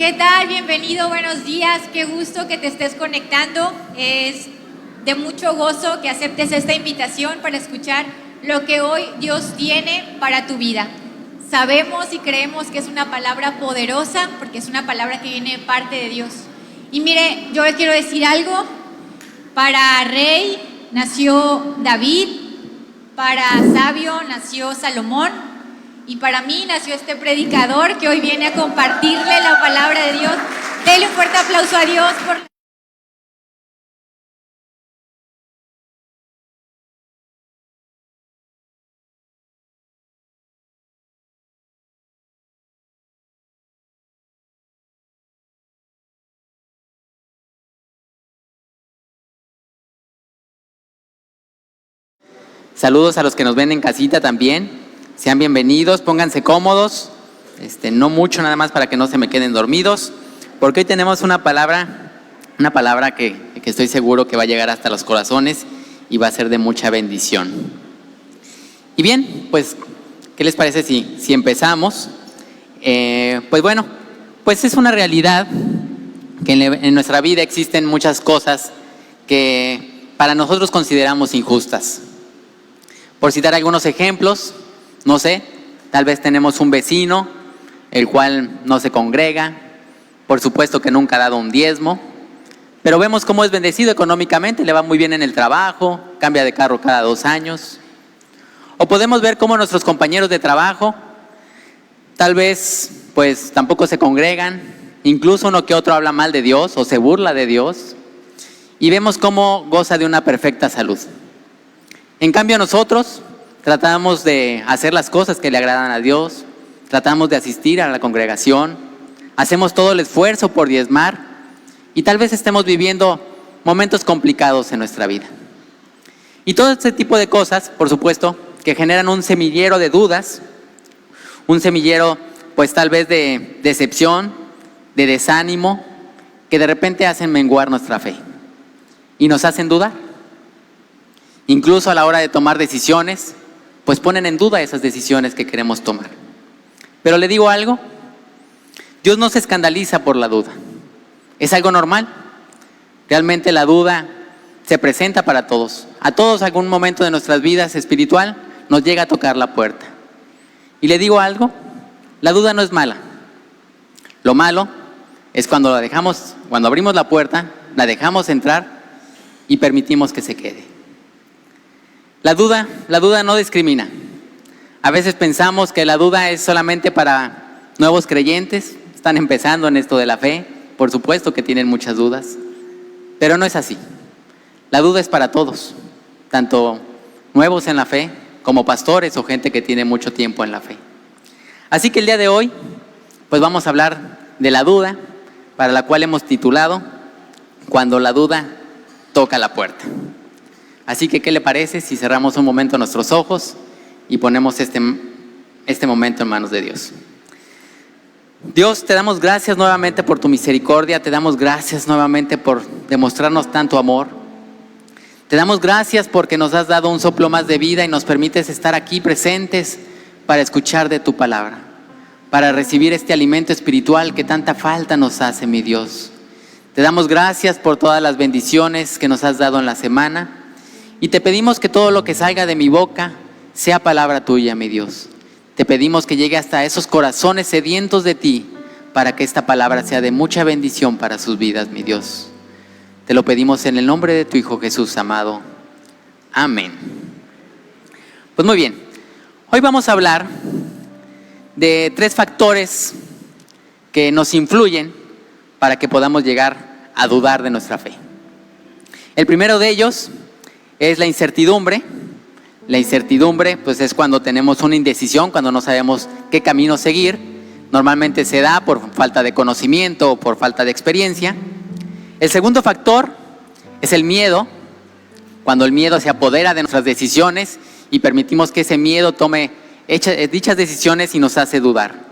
¿Qué tal? Bienvenido, buenos días, qué gusto que te estés conectando. Es de mucho gozo que aceptes esta invitación para escuchar lo que hoy Dios tiene para tu vida. Sabemos y creemos que es una palabra poderosa porque es una palabra que viene de parte de Dios. Y mire, yo le quiero decir algo. Para rey nació David, para sabio nació Salomón, y para mí nació este predicador que hoy viene a compartirle la palabra de Dios. Dele un fuerte aplauso a Dios por... Saludos a los que nos ven en casita también. Sean bienvenidos, pónganse cómodos. No mucho, nada más para que no se me queden dormidos. Porque hoy tenemos una palabra que estoy seguro que va a llegar hasta los corazones y va a ser de mucha bendición. Y bien, pues, ¿qué les parece si empezamos? Pues es una realidad que en nuestra vida existen muchas cosas que para nosotros consideramos injustas. Por citar algunos ejemplos, no sé, tal vez tenemos un vecino, el cual no se congrega, por supuesto que nunca ha dado un diezmo, pero vemos cómo es bendecido económicamente, le va muy bien en el trabajo, cambia de carro cada 2 años. O podemos ver cómo nuestros compañeros de trabajo, tal vez pues tampoco se congregan, incluso uno que otro habla mal de Dios o se burla de Dios, y vemos cómo goza de una perfecta salud. En cambio nosotros tratamos de hacer las cosas que le agradan a Dios, tratamos de asistir a la congregación, hacemos todo el esfuerzo por diezmar y tal vez estemos viviendo momentos complicados en nuestra vida. Y todo este tipo de cosas, por supuesto, que generan un semillero de dudas, un semillero pues tal vez de decepción, de desánimo, que de repente hacen menguar nuestra fe y nos hacen dudar. Incluso a la hora de tomar decisiones, pues ponen en duda esas decisiones que queremos tomar. Pero le digo algo, Dios no se escandaliza por la duda. Es algo normal. Realmente la duda se presenta para todos. A todos algún momento de nuestras vidas espiritual nos llega a tocar la puerta. Y le digo algo, la duda no es mala. Lo malo es cuando cuando abrimos la puerta, la dejamos entrar y permitimos que se quede. La duda no discrimina. A veces pensamos que la duda es solamente para nuevos creyentes, están empezando en esto de la fe, por supuesto que tienen muchas dudas, pero no es así. La duda es para todos, tanto nuevos en la fe como pastores o gente que tiene mucho tiempo en la fe. Así que el día de hoy, pues vamos a hablar de la duda, para la cual hemos titulado Cuando la duda toca la puerta. Así que, ¿qué le parece si cerramos un momento nuestros ojos y ponemos este momento en manos de Dios? Dios, te damos gracias nuevamente por tu misericordia, te damos gracias nuevamente por demostrarnos tanto amor. Te damos gracias porque nos has dado un soplo más de vida y nos permites estar aquí presentes para escuchar de tu palabra, para recibir este alimento espiritual que tanta falta nos hace, mi Dios. Te damos gracias por todas las bendiciones que nos has dado en la semana. Y te pedimos que todo lo que salga de mi boca sea palabra tuya, mi Dios. Te pedimos que llegue hasta esos corazones sedientos de ti para que esta palabra sea de mucha bendición para sus vidas, mi Dios. Te lo pedimos en el nombre de tu Hijo Jesús amado. Amén. Pues muy bien, hoy vamos a hablar de 3 factores que nos influyen para que podamos llegar a dudar de nuestra fe. El primero de ellos es la incertidumbre. La incertidumbre pues es cuando tenemos una indecisión, cuando no sabemos qué camino seguir. Normalmente se da por falta de conocimiento o por falta de experiencia. El segundo factor es el miedo, cuando el miedo se apodera de nuestras decisiones y permitimos que ese miedo tome dichas decisiones y nos hace dudar.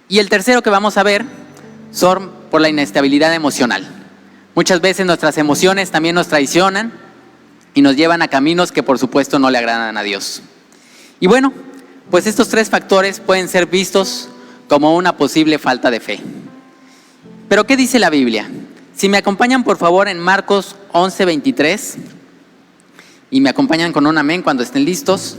Y el tercero que vamos a ver son por la inestabilidad emocional. Muchas veces nuestras emociones también nos traicionan y nos llevan a caminos que por supuesto no le agradan a Dios. Y bueno, pues estos 3 factores pueden ser vistos como una posible falta de fe. Pero ¿qué dice la Biblia? Si me acompañan por favor en Marcos 11:23 y me acompañan con un amén cuando estén listos.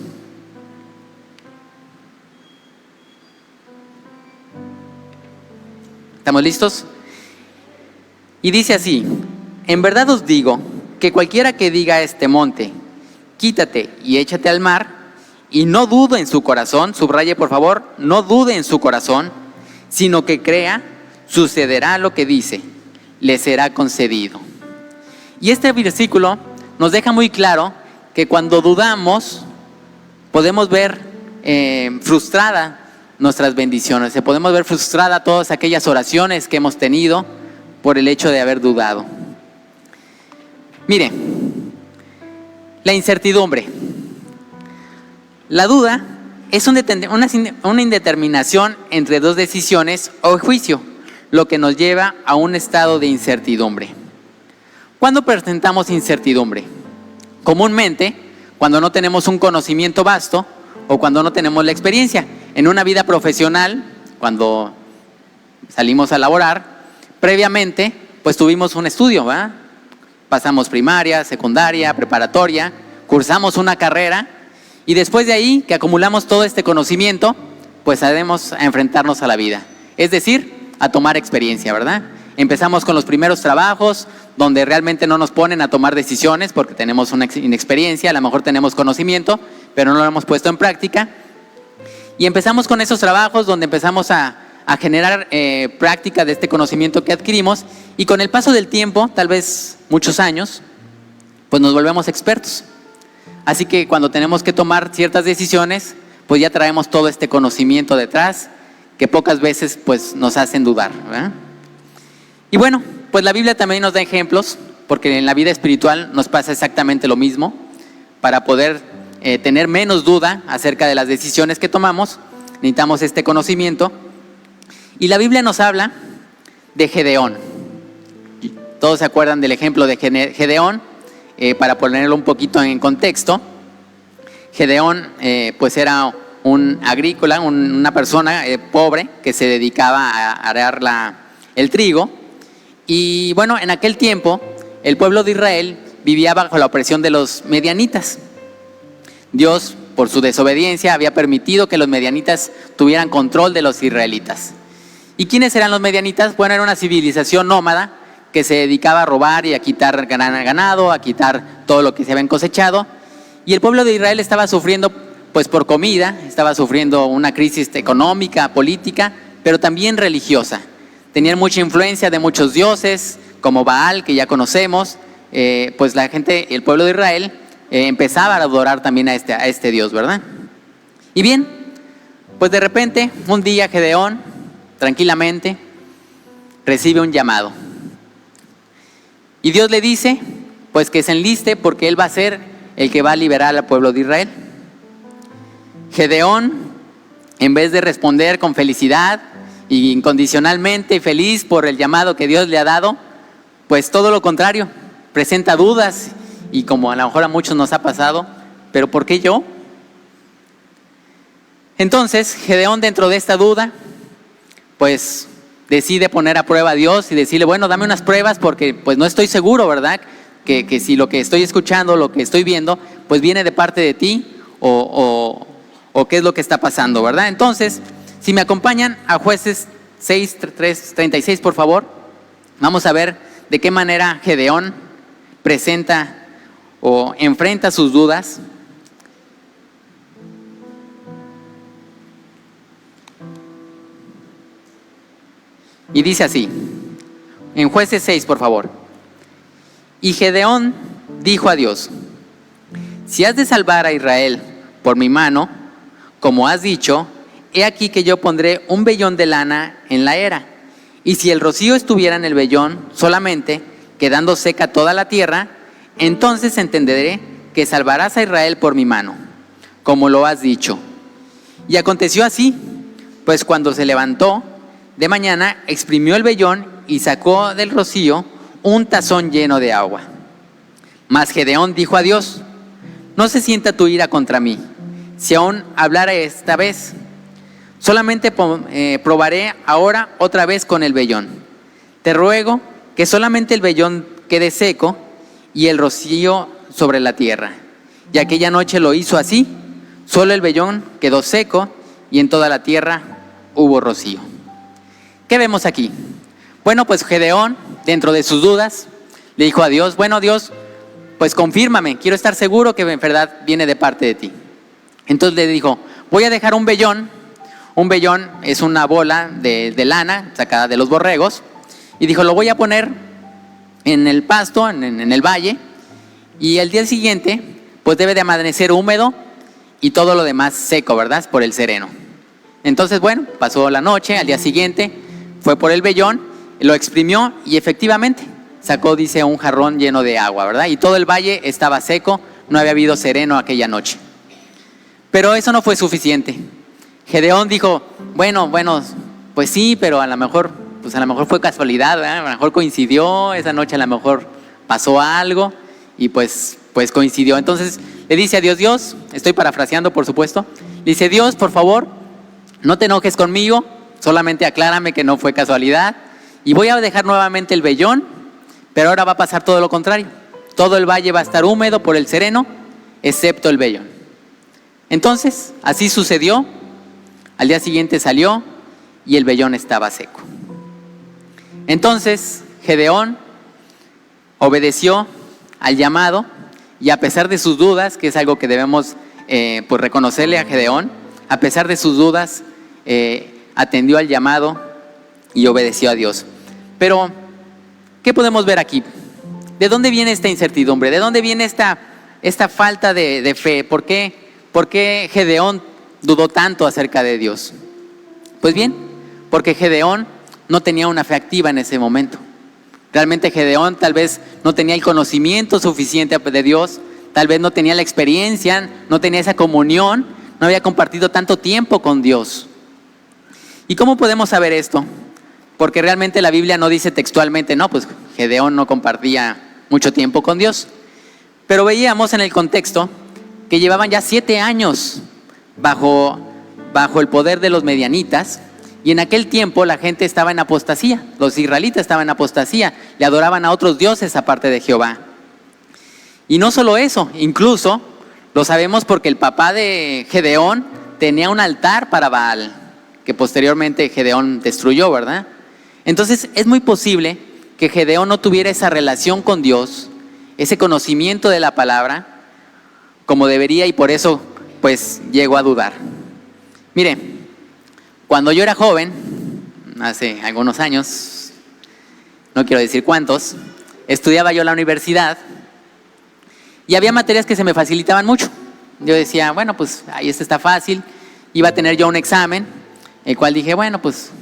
¿Estamos listos? Y dice así: en verdad os digo que cualquiera que diga a este monte, quítate y échate al mar, y no dude en su corazón, subraye por favor, no dude en su corazón, sino que crea, sucederá lo que dice, le será concedido. Y este versículo nos deja muy claro que cuando dudamos podemos ver frustrada nuestras bendiciones, podemos ver frustrada todas aquellas oraciones que hemos tenido por el hecho de haber dudado. Mire, la incertidumbre. La duda es una indeterminación entre dos decisiones o juicio, lo que nos lleva a un estado de incertidumbre. ¿Cuándo presentamos incertidumbre? Comúnmente, cuando no tenemos un conocimiento vasto o cuando no tenemos la experiencia. En una vida profesional, cuando salimos a laborar, previamente, pues tuvimos un estudio, ¿verdad? Pasamos primaria, secundaria, preparatoria, cursamos una carrera y después de ahí que acumulamos todo este conocimiento, pues sabemos a enfrentarnos a la vida. Es decir, a tomar experiencia, ¿verdad? Empezamos con los primeros trabajos donde realmente no nos ponen a tomar decisiones porque tenemos una inexperiencia, a lo mejor tenemos conocimiento, pero no lo hemos puesto en práctica. Y empezamos con esos trabajos donde empezamos a generar práctica de este conocimiento que adquirimos y con el paso del tiempo, tal vez muchos años, pues nos volvemos expertos. Así que cuando tenemos que tomar ciertas decisiones, pues ya traemos todo este conocimiento detrás que pocas veces pues nos hacen dudar, ¿verdad? Y bueno, pues la Biblia también nos da ejemplos, porque en la vida espiritual nos pasa exactamente lo mismo. Para poder tener menos duda acerca de las decisiones que tomamos, necesitamos este conocimiento. Y la Biblia nos habla de Gedeón. Todos se acuerdan del ejemplo de Gedeón. Para ponerlo un poquito en contexto, Gedeón pues era un agrícola, una persona pobre que se dedicaba a arar el trigo. Y bueno, en aquel tiempo el pueblo de Israel vivía bajo la opresión de los medianitas. Dios, por su desobediencia, había permitido que los medianitas tuvieran control de los israelitas. ¿Y quiénes eran los medianitas? Bueno, era una civilización nómada que se dedicaba a robar y a quitar ganado, a quitar todo lo que se habían cosechado. Y el pueblo de Israel estaba sufriendo pues por comida, estaba sufriendo una crisis económica, política, pero también religiosa. Tenían mucha influencia de muchos dioses, como Baal, que ya conocemos. Pues la gente, el pueblo de Israel, empezaba a adorar también a este Dios, ¿verdad? Y bien, pues de repente, un día Gedeón, tranquilamente, recibe un llamado. Y Dios le dice, pues que se enliste porque él va a ser el que va a liberar al pueblo de Israel. Gedeón, en vez de responder con felicidad y incondicionalmente feliz por el llamado que Dios le ha dado, pues todo lo contrario, presenta dudas y como a lo mejor a muchos nos ha pasado, ¿pero por qué yo? Entonces, Gedeón, dentro de esta duda, pues decide poner a prueba a Dios y decirle, bueno, dame unas pruebas porque pues no estoy seguro, ¿verdad? Que si lo que estoy escuchando, lo que estoy viendo, pues viene de parte de ti o qué es lo que está pasando, ¿verdad? Entonces, si me acompañan a Jueces 6:36, por favor, vamos a ver de qué manera Gedeón presenta o enfrenta sus dudas. Y dice así, en Jueces 6, por favor. Y Gedeón dijo a Dios, si has de salvar a Israel por mi mano, como has dicho, he aquí que yo pondré un vellón de lana en la era. Y si el rocío estuviera en el vellón solamente, quedando seca toda la tierra, entonces entenderé que salvarás a Israel por mi mano, como lo has dicho. Y aconteció así, pues cuando se levantó de mañana, exprimió el vellón y sacó del rocío un tazón lleno de agua. Mas Gedeón dijo a Dios, no se sienta tu ira contra mí, si aún hablara esta vez. Solamente probaré ahora otra vez con el vellón. te ruego que solamente el vellón quede seco y el rocío sobre la tierra. Y aquella noche lo hizo así, solo el vellón quedó seco y en toda la tierra hubo rocío. ¿Qué vemos aquí? Bueno, pues Gedeón, dentro de sus dudas, le dijo a Dios, bueno Dios, pues confírmame, quiero estar seguro que en verdad viene de parte de ti. Entonces le dijo, voy a dejar un vellón es una bola de lana sacada de los borregos, y dijo, lo voy a poner en el pasto, en el valle, y el día siguiente, pues debe de amanecer húmedo y todo lo demás seco, ¿verdad? Por el sereno. Entonces, bueno, pasó la noche, al día siguiente, fue por el vellón, lo exprimió y efectivamente sacó, dice, un jarrón lleno de agua, ¿verdad? Y todo el valle estaba seco, no había habido sereno aquella noche. Pero eso no fue suficiente. Gedeón dijo, bueno, pues sí, pero a lo mejor fue casualidad, ¿verdad? A lo mejor coincidió, esa noche a lo mejor pasó algo y pues coincidió. Entonces le dice a Dios, Dios, estoy parafraseando por supuesto, le dice, Dios, por favor, no te enojes conmigo, solamente aclárame que no fue casualidad y voy a dejar nuevamente el vellón, pero ahora va a pasar todo lo contrario. Todo el valle va a estar húmedo por el sereno, excepto el vellón. Entonces, así sucedió. Al día siguiente salió y el vellón estaba seco. Entonces, Gedeón obedeció al llamado y a pesar de sus dudas, que es algo que debemos pues reconocerle a Gedeón, a pesar de sus dudas, atendió al llamado y obedeció a Dios. Pero, ¿qué podemos ver aquí? ¿De dónde viene esta incertidumbre? ¿De dónde viene esta falta de fe? ¿Por qué Gedeón dudó tanto acerca de Dios? Pues bien, porque Gedeón no tenía una fe activa en ese momento. Realmente Gedeón tal vez no tenía el conocimiento suficiente de Dios, tal vez no tenía la experiencia, no tenía esa comunión, no había compartido tanto tiempo con Dios. ¿Y cómo podemos saber esto? Porque realmente la Biblia no dice textualmente, no, pues Gedeón no compartía mucho tiempo con Dios. Pero veíamos en el contexto que llevaban ya 7 años bajo el poder de los medianitas, y en aquel tiempo la gente estaba en apostasía, los israelitas estaban en apostasía, le adoraban a otros dioses aparte de Jehová. Y no solo eso, incluso lo sabemos porque el papá de Gedeón tenía un altar para Baal, que posteriormente Gedeón destruyó, ¿verdad? Entonces es muy posible que Gedeón no tuviera esa relación con Dios, ese conocimiento de la palabra, como debería, y por eso pues llegó a dudar. Mire, cuando yo era joven, hace algunos años, no quiero decir cuántos, estudiaba yo en la universidad y había materias que se me facilitaban mucho. Yo decía, bueno, pues ahí está fácil. Iba a tener yo un examen, el cual dije, bueno, pues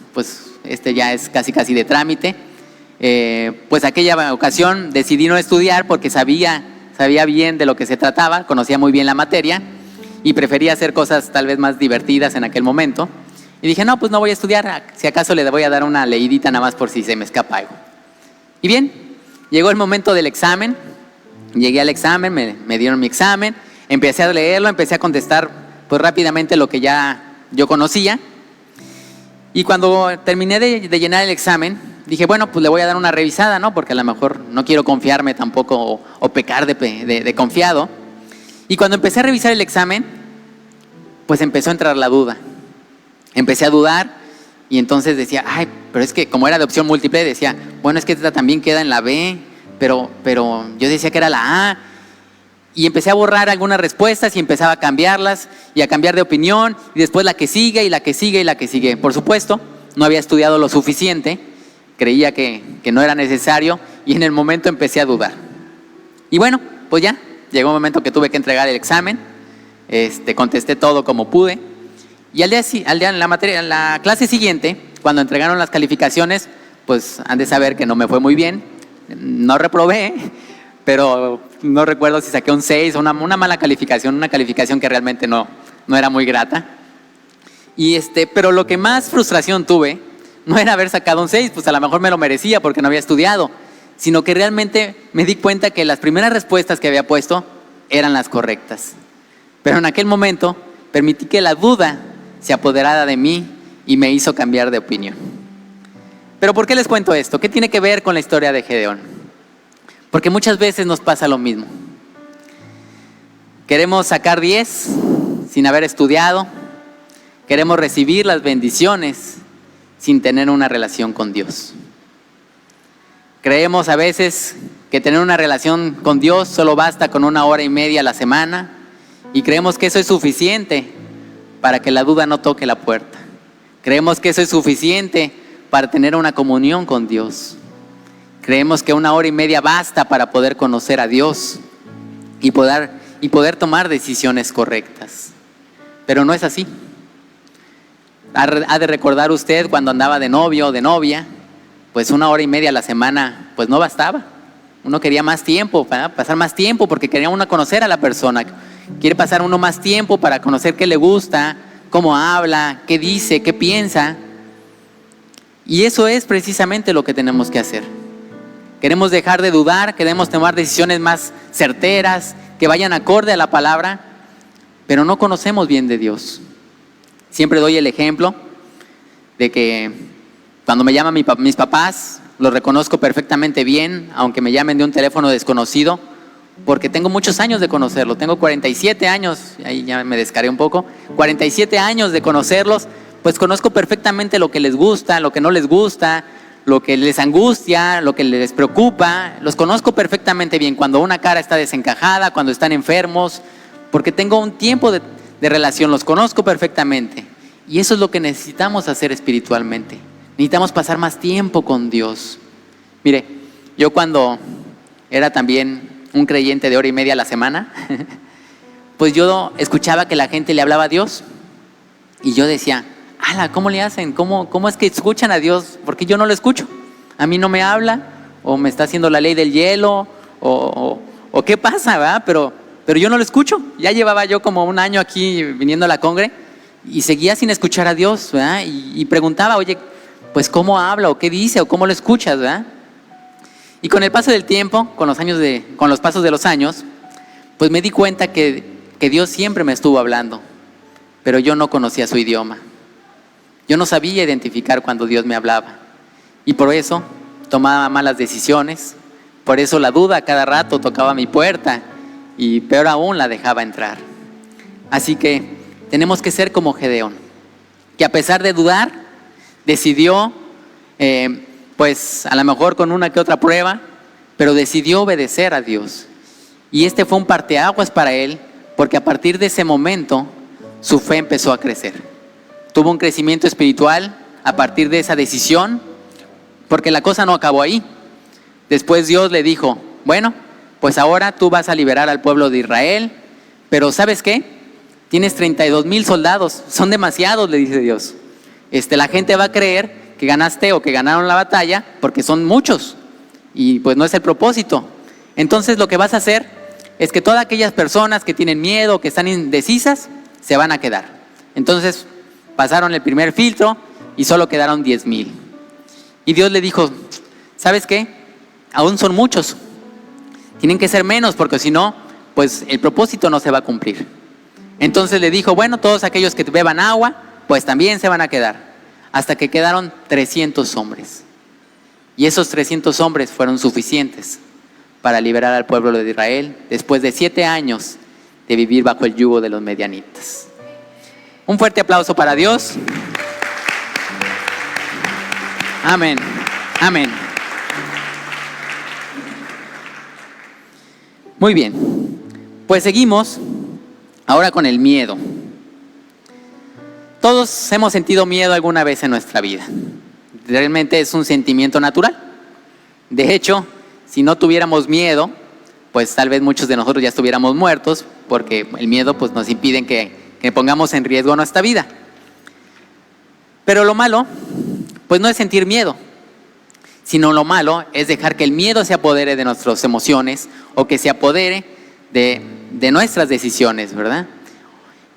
este ya es casi de trámite. Pues aquella ocasión decidí no estudiar porque sabía bien de lo que se trataba, conocía muy bien la materia y prefería hacer cosas tal vez más divertidas en aquel momento. Y dije, no, pues no voy a estudiar, si acaso le voy a dar una leidita nada más por si se me escapa algo. Y bien, llegó el momento del examen, llegué al examen, me dieron mi examen, empecé a leerlo, empecé a contestar pues rápidamente lo que ya yo conocía. Y cuando terminé de llenar el examen, dije, bueno, pues le voy a dar una revisada, ¿no? Porque a lo mejor no quiero confiarme tampoco o pecar de confiado. Y cuando empecé a revisar el examen, pues empezó a entrar la duda. Empecé a dudar y entonces decía, ay, pero es que como era de opción múltiple, decía, bueno, es que esta también queda en la B, pero yo decía que era la A. Y empecé a borrar algunas respuestas y empezaba a cambiarlas y a cambiar de opinión, y después la que sigue y la que sigue y la que sigue. Por supuesto, no había estudiado lo suficiente, creía que no era necesario, y en el momento empecé a dudar. Y bueno, pues ya, llegó un momento que tuve que entregar el examen, contesté todo como pude, y en la clase siguiente, cuando entregaron las calificaciones, pues han de saber que no me fue muy bien, no reprobé, pero no recuerdo si saqué un 6 o una mala calificación, una calificación que realmente no era muy grata. Y pero lo que más frustración tuve no era haber sacado un 6, pues a lo mejor me lo merecía porque no había estudiado, sino que realmente me di cuenta que las primeras respuestas que había puesto eran las correctas. Pero en aquel momento permití que la duda se apoderara de mí y me hizo cambiar de opinión. Pero ¿por qué les cuento esto? ¿Qué tiene que ver con la historia de Gedeón? Porque muchas veces nos pasa lo mismo. Queremos sacar 10 sin haber estudiado. Queremos recibir las bendiciones sin tener una relación con Dios. Creemos a veces que tener una relación con Dios solo basta con 1 hora y media a la semana y creemos que eso es suficiente para que la duda no toque la puerta. Creemos que eso es suficiente para tener una comunión con Dios. Creemos que 1 hora y media basta para poder conocer a Dios y poder tomar decisiones correctas. Pero no es así. Ha de recordar usted cuando andaba de novio o de novia, pues 1 hora y media a la semana pues no bastaba. Uno quería más tiempo, para pasar más tiempo porque quería uno conocer a la persona. Quiere pasar uno más tiempo para conocer qué le gusta, cómo habla, qué dice, qué piensa. Y eso es precisamente lo que tenemos que hacer. Queremos dejar de dudar, queremos tomar decisiones más certeras, que vayan acorde a la palabra, pero no conocemos bien de Dios. Siempre doy el ejemplo de que cuando me llaman mis papás, los reconozco perfectamente bien, aunque me llamen de un teléfono desconocido, porque tengo muchos años de conocerlos. Tengo 47 años, ahí ya me descargué un poco, 47 años de conocerlos, pues conozco perfectamente lo que les gusta, lo que no les gusta, lo que les angustia, lo que les preocupa. Los conozco perfectamente bien, cuando una cara está desencajada, cuando están enfermos, porque tengo un tiempo de relación, los conozco perfectamente. Y eso es lo que necesitamos hacer espiritualmente. Necesitamos pasar más tiempo con Dios. Mire, yo cuando era también un creyente de 1 hora y media a la semana, pues yo escuchaba que la gente le hablaba a Dios. Y yo decía, ala, ¿cómo le hacen? ¿Cómo es que escuchan a Dios? Porque yo no lo escucho. A mí no me habla, o me está haciendo la ley del hielo, o qué pasa, ¿verdad? Pero yo no lo escucho. Ya llevaba yo como 1 año aquí viniendo a la congre y seguía sin escuchar a Dios, ¿verdad? Y preguntaba, oye, pues ¿cómo habla? ¿O qué dice? ¿O cómo lo escuchas? ¿Verdad? Y con el paso del tiempo, con los pasos de los años, pues me di cuenta que Dios siempre me estuvo hablando, pero yo no conocía su idioma. Yo no sabía identificar cuando Dios me hablaba. Y por eso tomaba malas decisiones, por eso la duda cada rato tocaba mi puerta y peor aún la dejaba entrar. Así que tenemos que ser como Gedeón, que a pesar de dudar, decidió, pues a lo mejor con una que otra prueba, pero decidió obedecer a Dios. Y este fue un parteaguas para él, porque a partir de ese momento su fe empezó a crecer. Tuvo un crecimiento espiritual a partir de esa decisión, porque la cosa no acabó ahí. Después Dios le dijo, bueno, pues ahora tú vas a liberar al pueblo de Israel, pero ¿sabes qué? Tienes 32,000 soldados, son demasiados, le dice Dios. La gente va a creer que ganaste o que ganaron la batalla porque son muchos y pues no es el propósito. Entonces lo que vas a hacer es que todas aquellas personas que tienen miedo, que están indecisas, se van a quedar. Entonces pasaron el primer filtro y solo quedaron 10,000. Y Dios le dijo, ¿sabes qué? Aún son muchos. Tienen que ser menos porque si no, pues el propósito no se va a cumplir. Entonces le dijo, bueno, todos aquellos que beban agua, pues también se van a quedar. Hasta que quedaron 300 hombres. Y esos 300 hombres fueron suficientes para liberar al pueblo de Israel después de 7 años de vivir bajo el yugo de los medianitas. Un fuerte aplauso para Dios. Amén. Amén. Muy bien. Pues seguimos ahora con el miedo. Todos hemos sentido miedo alguna vez en nuestra vida. Realmente es un sentimiento natural. De hecho, si no tuviéramos miedo, pues tal vez muchos de nosotros ya estuviéramos muertos, porque el miedo pues nos impide que pongamos en riesgo nuestra vida. Pero lo malo, pues no es sentir miedo, sino lo malo es dejar que el miedo se apodere de nuestras emociones o que se apodere de nuestras decisiones, ¿verdad?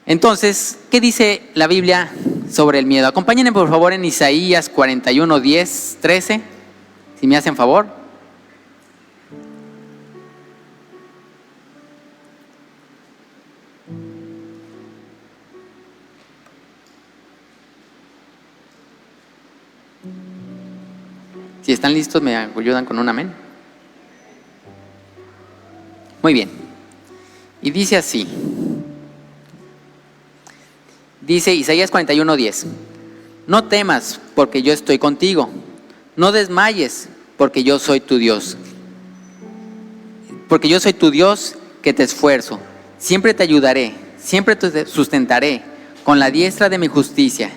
Entonces, ¿qué dice la Biblia sobre el miedo? Acompáñenme por favor en Isaías 41, 10, 13, si me hacen favor. Si están listos, me ayudan con un amén. Muy bien. Y dice así. Dice Isaías 41:10. No temas, porque yo estoy contigo. No desmayes, porque yo soy tu Dios. Porque yo soy tu Dios que te esfuerzo. Siempre te ayudaré, siempre te sustentaré con la diestra de mi justicia.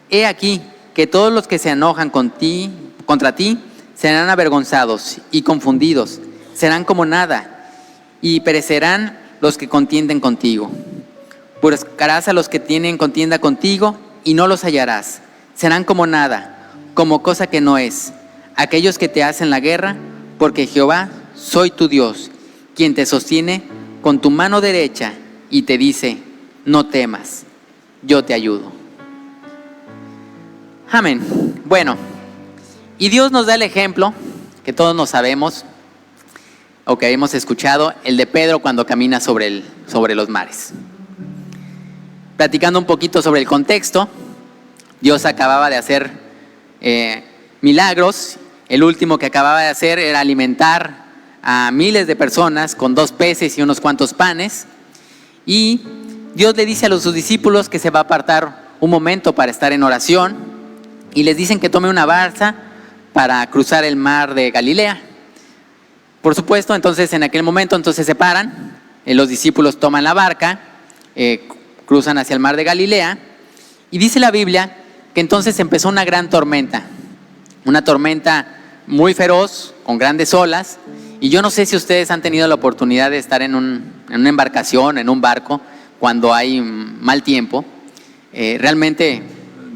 He aquí que todos los que se enojan contra ti serán avergonzados y confundidos. Serán como nada y perecerán los que contienden contigo. Buscarás a los que tienen contienda contigo y no los hallarás. Serán como nada, como cosa que no es. Aquellos que te hacen la guerra, porque Jehová, soy tu Dios, quien te sostiene con tu mano derecha y te dice, no temas, yo te ayudo. Amén. Bueno, y Dios nos da el ejemplo que todos nos sabemos o que hemos escuchado, el de Pedro cuando camina sobre los mares. Platicando un poquito sobre el contexto, Dios acababa de hacer milagros. El último que acababa de hacer era alimentar a miles de personas con 2 peces y unos cuantos panes. Y Dios le dice a sus discípulos que se va a apartar un momento para estar en oración. Y les dicen que tome una barca para cruzar el mar de Galilea. Por supuesto, entonces en aquel momento se paran. Los discípulos toman la barca, cruzan hacia el mar de Galilea. Y dice la Biblia que entonces empezó una gran tormenta. Una tormenta muy feroz, con grandes olas. Y yo no sé si ustedes han tenido la oportunidad de estar en una embarcación, en un barco, cuando hay mal tiempo. Realmente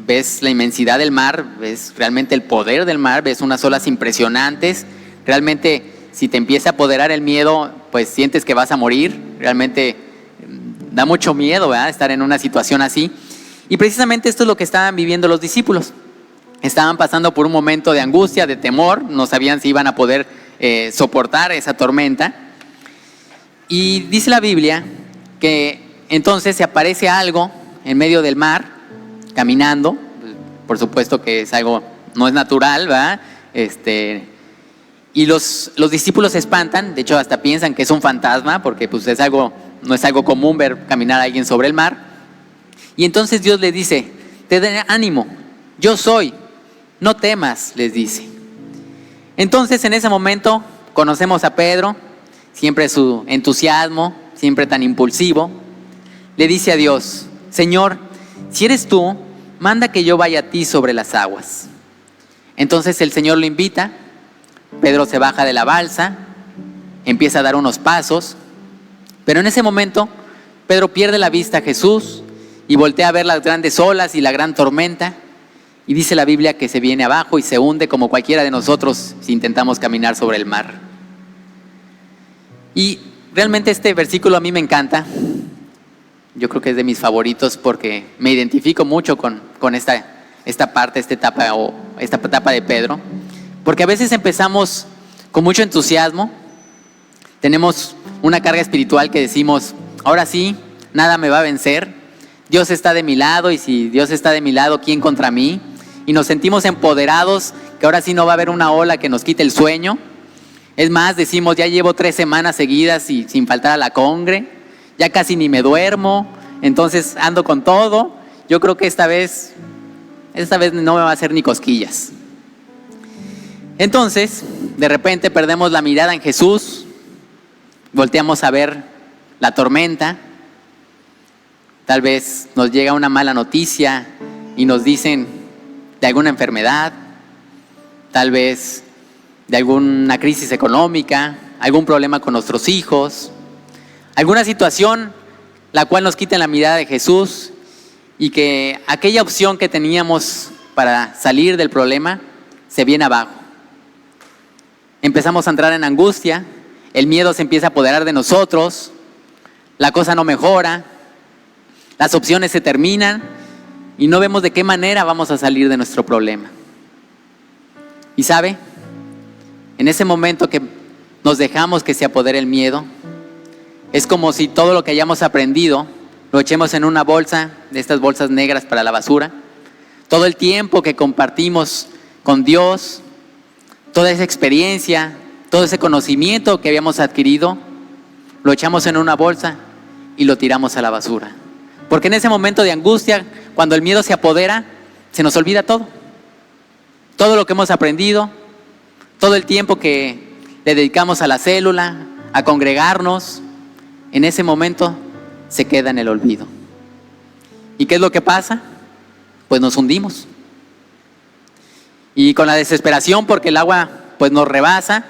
ves la inmensidad del mar, ves realmente el poder del mar, ves unas olas impresionantes. Realmente, si te empieza a apoderar el miedo, pues sientes que vas a morir. Realmente da mucho miedo, ¿verdad?, estar en una situación así. Y precisamente esto es lo que estaban viviendo los discípulos. Estaban pasando por un momento de angustia, de temor, no sabían si iban a poder soportar esa tormenta. Y dice la Biblia que entonces se aparece algo en medio del mar, caminando. Por supuesto que es algo, no es natural, ¿verdad? Y los discípulos se espantan, de hecho hasta piensan que es un fantasma, porque pues no es algo común ver caminar a alguien sobre el mar. Y entonces Dios les dice, te den ánimo, yo soy, no temas, les dice. Entonces en ese momento conocemos a Pedro, siempre su entusiasmo, siempre tan impulsivo. Le dice a Dios, Señor, si eres tú, manda que yo vaya a ti sobre las aguas. Entonces el Señor lo invita, Pedro se baja de la balsa, empieza a dar unos pasos, pero en ese momento Pedro pierde la vista a Jesús y voltea a ver las grandes olas y la gran tormenta. Y dice la Biblia que se viene abajo y se hunde como cualquiera de nosotros si intentamos caminar sobre el mar. Y realmente este versículo a mí me encanta. Yo creo que es de mis favoritos porque me identifico mucho con esta parte, esta etapa de Pedro. Porque a veces empezamos con mucho entusiasmo. Tenemos una carga espiritual que decimos, ahora sí, nada me va a vencer. Dios está de mi lado y si Dios está de mi lado, ¿quién contra mí? Y nos sentimos empoderados, que ahora sí no va a haber una ola que nos quite el sueño. Es más, decimos, ya llevo 3 semanas seguidas y sin faltar a la congre, ya casi ni me duermo, entonces ando con todo. Yo creo que esta vez no me va a hacer ni cosquillas. Entonces, de repente perdemos la mirada en Jesús, volteamos a ver la tormenta. Tal vez nos llega una mala noticia y nos dicen de alguna enfermedad, tal vez de alguna crisis económica, algún problema con nuestros hijos, alguna situación la cual nos quita la mirada de Jesús y que aquella opción que teníamos para salir del problema se viene abajo. Empezamos a entrar en angustia, el miedo se empieza a apoderar de nosotros, la cosa no mejora, las opciones se terminan y no vemos de qué manera vamos a salir de nuestro problema. Y ¿sabe? En ese momento que nos dejamos que se apodere el miedo, es como si todo lo que hayamos aprendido lo echemos en una bolsa, de estas bolsas negras para la basura. Todo el tiempo que compartimos con Dios, toda esa experiencia, todo ese conocimiento que habíamos adquirido, lo echamos en una bolsa y lo tiramos a la basura. Porque en ese momento de angustia, cuando el miedo se apodera, se nos olvida todo. Todo lo que hemos aprendido, todo el tiempo que le dedicamos a la célula, a congregarnos, en ese momento se queda en el olvido. ¿Y qué es lo que pasa? Pues nos hundimos. Y con la desesperación, porque el agua pues nos rebasa,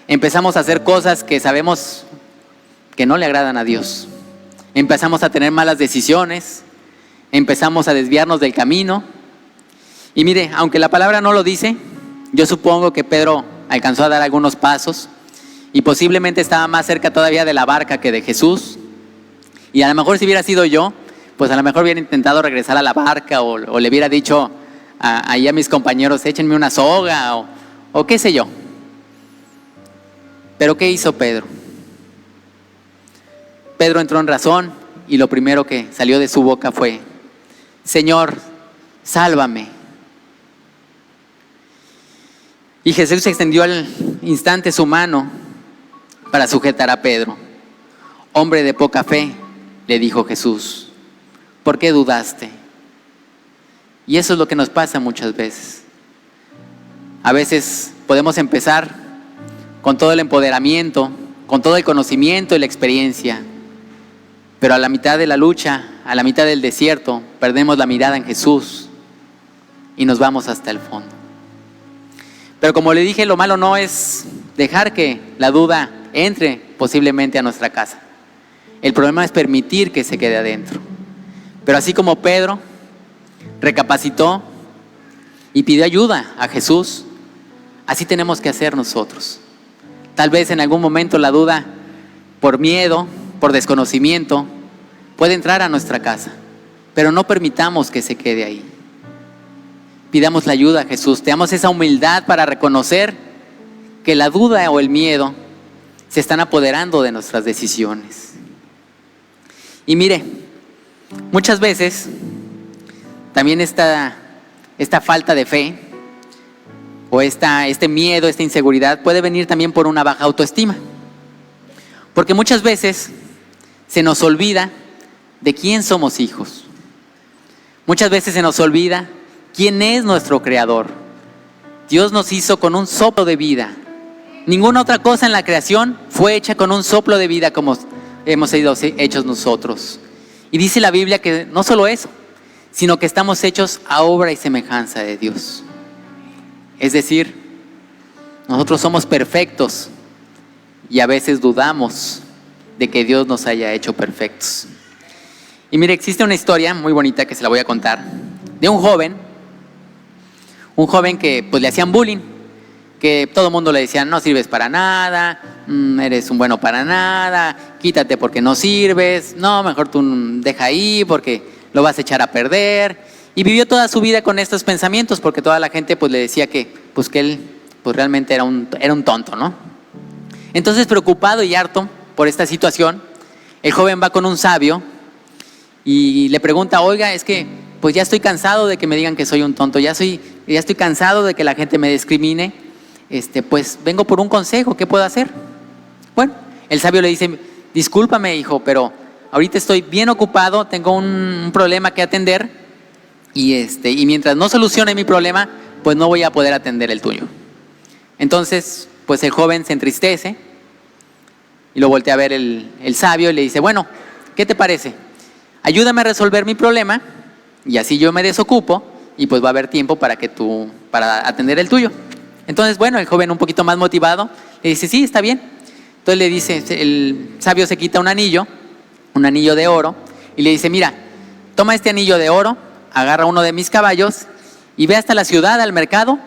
empezamos a hacer cosas que sabemos que no le agradan a Dios. Empezamos a tener malas decisiones, empezamos a desviarnos del camino. Y mire, aunque la palabra no lo dice, yo supongo que Pedro alcanzó a dar algunos pasos y posiblemente estaba más cerca todavía de la barca que de Jesús. Y a lo mejor si hubiera sido yo, pues a lo mejor hubiera intentado regresar a la barca o le hubiera dicho ahí a mis compañeros, échenme una soga o qué sé yo. Pero ¿qué hizo Pedro? Pedro entró en razón y lo primero que salió de su boca fue: Señor, sálvame. Y Jesús extendió al instante su mano para sujetar a Pedro. Hombre de poca fe, le dijo Jesús, ¿por qué dudaste? Y eso es lo que nos pasa muchas veces. A veces podemos empezar con todo el empoderamiento, con todo el conocimiento y la experiencia, pero a la mitad de la lucha, a la mitad del desierto, perdemos la mirada en Jesús y nos vamos hasta el fondo. Pero como le dije, lo malo no es dejar que la duda entre posiblemente a nuestra casa. El problema es permitir que se quede adentro. Pero así como Pedro recapacitó y pidió ayuda a Jesús, así tenemos que hacer nosotros. Tal vez en algún momento la duda, por miedo, por desconocimiento, puede entrar a nuestra casa, pero no permitamos que se quede ahí. Pidamos la ayuda a Jesús, tengamos esa humildad para reconocer que la duda o el miedo se están apoderando de nuestras decisiones. Y mire, muchas veces también esta falta de fe o este miedo, esta inseguridad puede venir también por una baja autoestima. Porque muchas veces se nos olvida de quién somos hijos. Muchas veces se nos olvida quién es nuestro creador. Dios nos hizo con un soplo de vida. Ninguna otra cosa en la creación fue hecha con un soplo de vida como hemos sido hechos nosotros. Y dice la Biblia que no solo eso, sino que estamos hechos a obra y semejanza de Dios. Es decir, nosotros somos perfectos y a veces dudamos de que Dios nos haya hecho perfectos. Y mire, existe una historia muy bonita que se la voy a contar, de un joven que pues le hacían bullying, que todo el mundo le decía, no sirves para nada, eres un bueno para nada, quítate porque no sirves, no, mejor tú deja ahí porque lo vas a echar a perder. Y vivió toda su vida con estos pensamientos porque toda la gente pues le decía que él pues realmente era un tonto, ¿no? Entonces, preocupado y harto por esta situación, el joven va con un sabio y le pregunta, oiga, es que pues ya estoy cansado de que me digan que soy un tonto, ya estoy cansado de que la gente me discrimine, pues vengo por un consejo, ¿qué puedo hacer? Bueno, el sabio le dice, discúlpame hijo, pero ahorita estoy bien ocupado, tengo un problema que atender y mientras no solucione mi problema, pues no voy a poder atender el tuyo. Entonces, pues el joven se entristece y lo voltea a ver el sabio y le dice, bueno, ¿qué te parece? Ayúdame a resolver mi problema y así yo me desocupo y pues va a haber tiempo para atender el tuyo. Entonces, bueno, el joven un poquito más motivado le dice, sí, está bien. Entonces le dice, el sabio se quita un anillo de oro y le dice, mira, toma este anillo de oro, agarra uno de mis caballos y ve hasta la ciudad, al mercado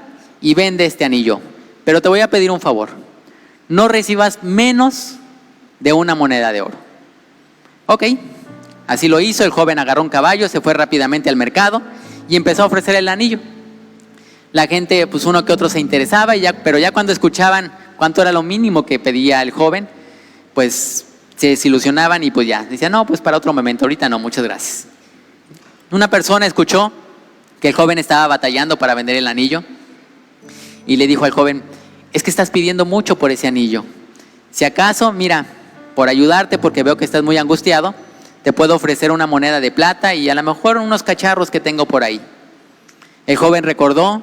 y vende este anillo. Pero te voy a pedir un favor, no recibas menos de una moneda de oro. Ok, así lo hizo, el joven agarró un caballo, se fue rápidamente al mercado y empezó a ofrecer el anillo. La gente, pues uno que otro se interesaba, pero ya cuando escuchaban cuánto era lo mínimo que pedía el joven, pues se desilusionaban y pues ya, decían, no, pues para otro momento, ahorita no, muchas gracias. Una persona escuchó que el joven estaba batallando para vender el anillo y le dijo al joven, es que estás pidiendo mucho por ese anillo. Si acaso, mira, por ayudarte, porque veo que estás muy angustiado, te puedo ofrecer una moneda de plata y a lo mejor unos cacharros que tengo por ahí. El joven recordó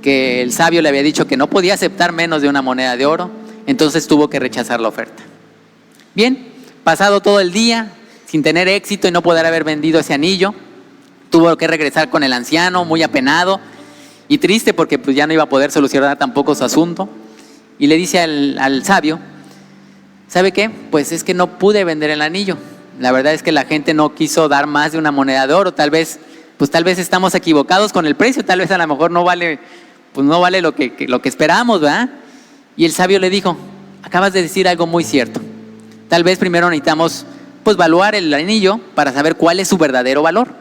que el sabio le había dicho que no podía aceptar menos de una moneda de oro, entonces tuvo que rechazar la oferta. Bien, pasado todo el día, sin tener éxito y no poder haber vendido ese anillo, tuvo que regresar con el anciano, muy apenado y triste porque pues ya no iba a poder solucionar tampoco su asunto. Y le dice al sabio, ¿sabe qué? Pues es que no pude vender el anillo. La verdad es que la gente no quiso dar más de una moneda de oro. Tal vez estamos equivocados con el precio. Tal vez a lo mejor no vale lo que esperamos, ¿verdad? Y el sabio le dijo, acabas de decir algo muy cierto. Tal vez primero necesitamos pues evaluar el anillo para saber cuál es su verdadero valor.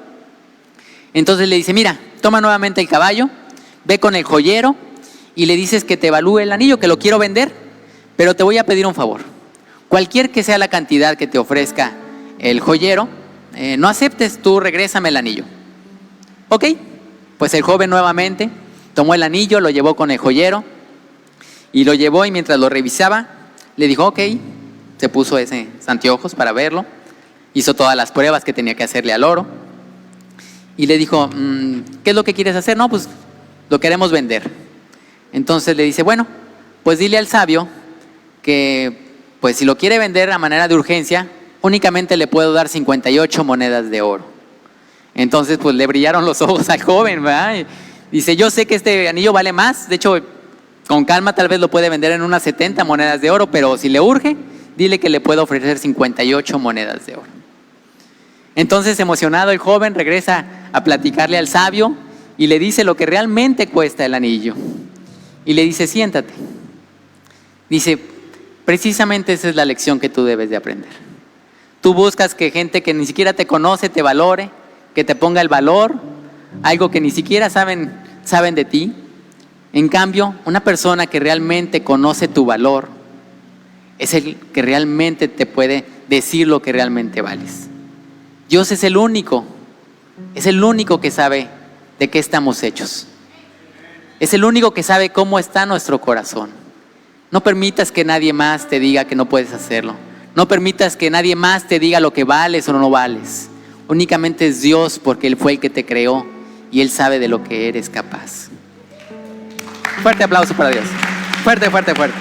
Entonces le dice, mira, toma nuevamente el caballo, ve con el joyero y le dices que te evalúe el anillo, que lo quiero vender, pero te voy a pedir un favor. Cualquier que sea la cantidad que te ofrezca el joyero, no aceptes, tú regrésame el anillo. Ok, pues el joven nuevamente tomó el anillo, lo llevó con el joyero y lo llevó, y mientras lo revisaba le dijo, ok, se puso ese anteojos para verlo, hizo todas las pruebas que tenía que hacerle al oro y le dijo, ¿qué es lo que quieres hacer? No, pues lo queremos vender. Entonces le dice, bueno, pues dile al sabio que pues si lo quiere vender a manera de urgencia, únicamente le puedo dar 58 monedas de oro. Entonces pues le brillaron los ojos al joven, ¿verdad? Y dice, yo sé que este anillo vale más, de hecho con calma tal vez lo puede vender en unas 70 monedas de oro, pero si le urge, dile que le puedo ofrecer 58 monedas de oro. Entonces, emocionado, el joven regresa a platicarle al sabio y le dice lo que realmente cuesta el anillo. Y le dice, siéntate. Dice, precisamente esa es la lección que tú debes de aprender. Tú buscas que gente que ni siquiera te conoce te valore, que te ponga el valor, algo que ni siquiera saben de ti. En cambio, una persona que realmente conoce tu valor es el que realmente te puede decir lo que realmente vales. Dios es el único que sabe de qué estamos hechos. Es el único que sabe cómo está nuestro corazón. No permitas que nadie más te diga que no puedes hacerlo. No permitas que nadie más te diga lo que vales o no vales. Únicamente es Dios, porque Él fue el que te creó y Él sabe de lo que eres capaz. Fuerte aplauso para Dios. Fuerte, fuerte, fuerte.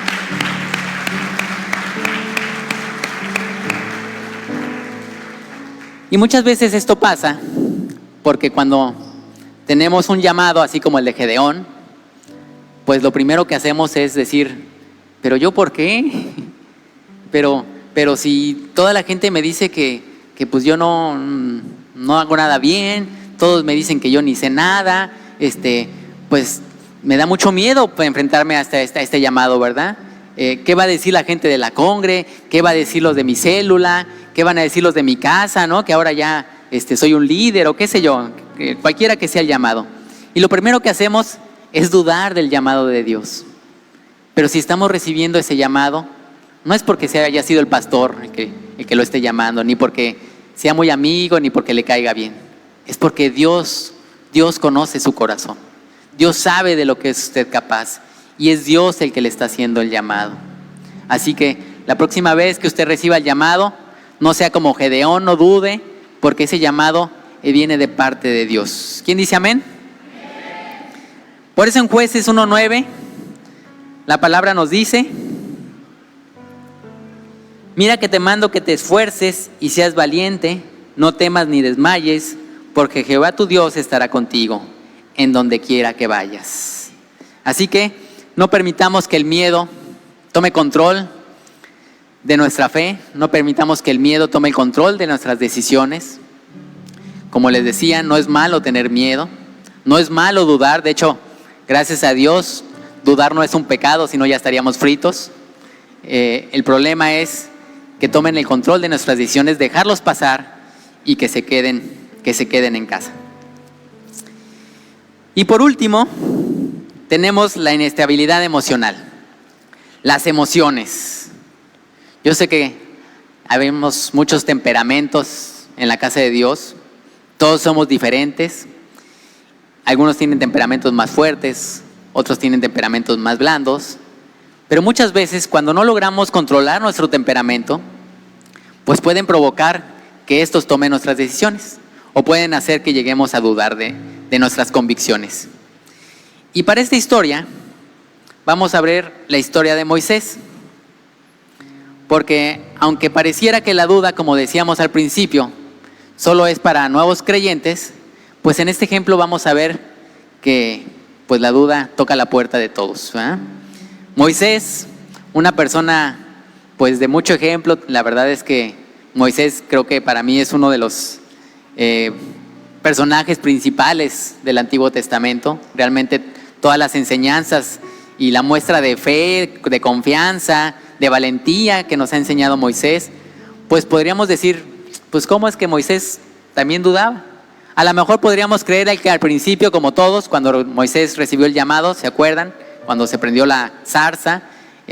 Y muchas veces esto pasa porque cuando tenemos un llamado así como el de Gedeón, pues lo primero que hacemos es decir, ¿pero yo por qué? Pero si toda la gente me dice que pues yo no hago nada bien, todos me dicen que yo ni sé nada, pues me da mucho miedo enfrentarme a este llamado, ¿verdad? ¿Qué va a decir la gente de la congre? ¿Qué va a decir los de mi célula? ¿Qué van a decir los de mi casa, no? Que ahora ya soy un líder o qué sé yo, cualquiera que sea el llamado. Y lo primero que hacemos es dudar del llamado de Dios. Pero si estamos recibiendo ese llamado, no es porque haya sido el pastor el que lo esté llamando, ni porque sea muy amigo, ni porque le caiga bien. Es porque Dios conoce su corazón. Dios sabe de lo que es usted capaz y es Dios el que le está haciendo el llamado. Así que la próxima vez que usted reciba el llamado, no sea como Gedeón, no dude, porque ese llamado viene de parte de Dios. ¿Quién dice amén? Por eso en Jueces 1:9 la palabra nos dice, mira que te mando que te esfuerces y seas valiente, no temas ni desmayes, porque Jehová tu Dios estará contigo en donde quiera que vayas. Así que no permitamos que el miedo tome control de nuestra fe, no permitamos que el miedo tome el control de nuestras decisiones. Como les decía, no es malo tener miedo, no es malo dudar. De hecho, gracias a Dios, dudar no es un pecado, sino ya estaríamos fritos. El problema es que tomen el control de nuestras decisiones, dejarlos pasar y que se queden en casa. Y por último, tenemos la inestabilidad emocional, las emociones. Yo sé que habemos muchos temperamentos en la casa de Dios, todos somos diferentes. Algunos tienen temperamentos más fuertes, otros tienen temperamentos más blandos, Pero muchas veces cuando no logramos controlar nuestro temperamento, pues pueden provocar que estos tomen nuestras decisiones o pueden hacer que lleguemos a dudar de nuestras convicciones. Y para esta historia vamos a ver la historia de Moisés, porque aunque pareciera que la duda, como decíamos al principio, solo es para nuevos creyentes, pues en este ejemplo vamos a ver que pues la duda toca la puerta de todos, ¿verdad? Moisés, una persona pues de mucho ejemplo. La verdad es que Moisés creo que para mí es uno de los personajes principales del Antiguo Testamento. Realmente todas las enseñanzas y la muestra de fe, de confianza, de valentía que nos ha enseñado Moisés, pues podríamos decir, pues ¿cómo es que Moisés también dudaba? A lo mejor podríamos creer que al principio, como todos, cuando Moisés recibió el llamado, ¿se acuerdan? Cuando se prendió la zarza,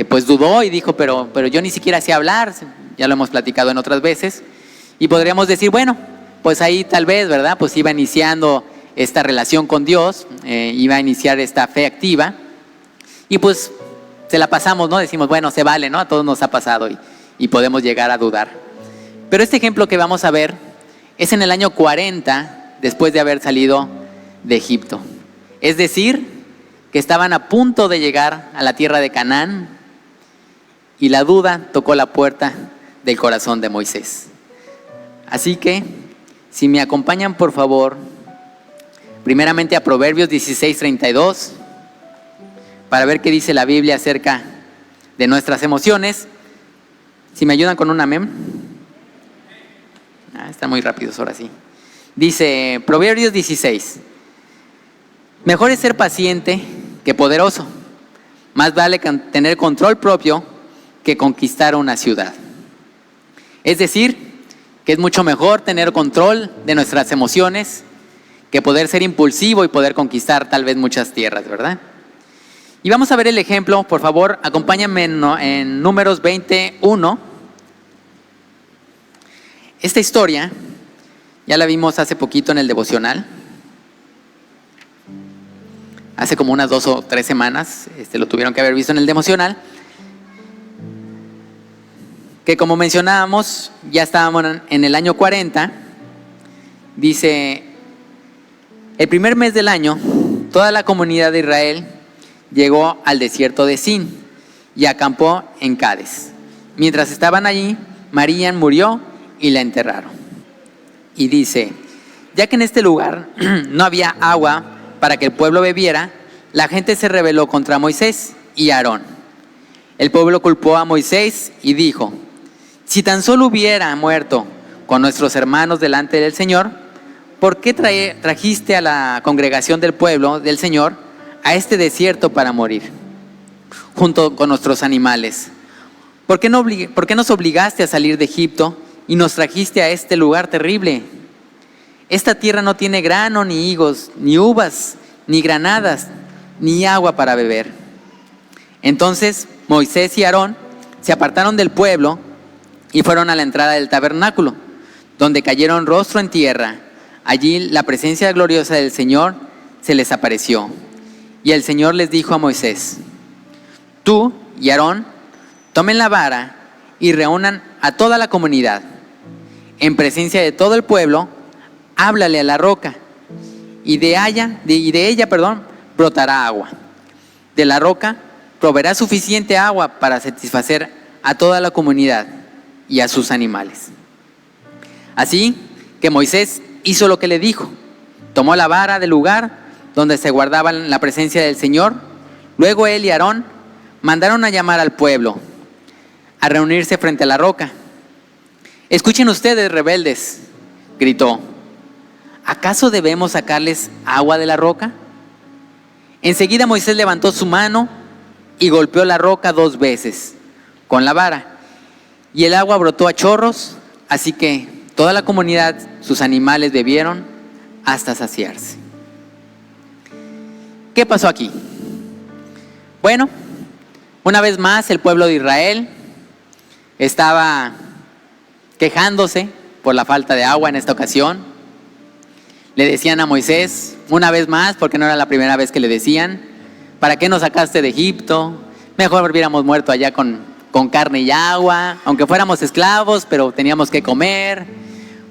pues dudó y dijo, pero yo ni siquiera sé hablar, ya lo hemos platicado en otras veces. Y podríamos decir, bueno, pues ahí tal vez, ¿verdad? Pues iba iniciando esta relación con Dios, iba a iniciar esta fe activa, y pues se la pasamos, ¿no? Decimos, bueno, se vale, ¿no? A todos nos ha pasado y podemos llegar a dudar. Pero este ejemplo que vamos a ver es en el año 40 después de haber salido de Egipto. Es decir, que estaban a punto de llegar a la tierra de Canaán y la duda tocó la puerta del corazón de Moisés. Así que, si me acompañan por favor, primeramente a Proverbios 16:32, para ver qué dice la Biblia acerca de nuestras emociones. Si me ayudan con un amén. Están muy rápidos ahora sí. Dice Proverbios 16: mejor es ser paciente que poderoso, más vale tener control propio que conquistar una ciudad. Es decir, que es mucho mejor tener control de nuestras emociones que poder ser impulsivo y poder conquistar tal vez muchas tierras, ¿verdad? Y vamos a ver el ejemplo, por favor, acompáñenme en Números 21. Esta historia ya la vimos hace poquito en el devocional, hace como unas 2 o 3 semanas, lo tuvieron que haber visto en el devocional, que como mencionábamos, ya estábamos en el año 40, dice, el primer mes del año, toda la comunidad de Israel llegó al desierto de Sin y acampó en Cades. Mientras estaban allí, María murió y la enterraron. Y dice, ya que en este lugar no había agua para que el pueblo bebiera, la gente se rebeló contra Moisés y Aarón. El pueblo culpó a Moisés y dijo, si tan solo hubiera muerto con nuestros hermanos delante del Señor, ¿por qué trajiste a la congregación del pueblo del Señor a este desierto para morir, junto con nuestros animales? ¿Por qué nos obligaste a salir de Egipto y nos trajiste a este lugar terrible? Esta tierra no tiene grano, ni higos, ni uvas, ni granadas, ni agua para beber. Entonces Moisés y Aarón se apartaron del pueblo y fueron a la entrada del tabernáculo, donde cayeron rostro en tierra. Allí la presencia gloriosa del Señor se les apareció. Y el Señor les dijo a Moisés, tú y Aarón tomen la vara y reúnan a toda la comunidad. En presencia de todo el pueblo, háblale a la roca, y de ella brotará agua. De la roca proveerá suficiente agua para satisfacer a toda la comunidad y a sus animales. Así que Moisés hizo lo que le dijo. Tomó la vara del lugar donde se guardaba la presencia del Señor. Luego él y Aarón mandaron a llamar al pueblo a reunirse frente a la roca. Escuchen ustedes, rebeldes, gritó, ¿acaso debemos sacarles agua de la roca? Enseguida Moisés levantó su mano y golpeó la roca 2 veces con la vara, y el agua brotó a chorros, así que toda la comunidad, sus animales bebieron hasta saciarse. ¿Qué pasó aquí? Bueno, una vez más el pueblo de Israel estaba quejándose por la falta de agua en esta ocasión. Le decían a Moisés, una vez más, porque no era la primera vez que le decían, ¿para qué nos sacaste de Egipto? mejor hubiéramos muerto allá con carne y agua, aunque fuéramos esclavos, pero teníamos que comer.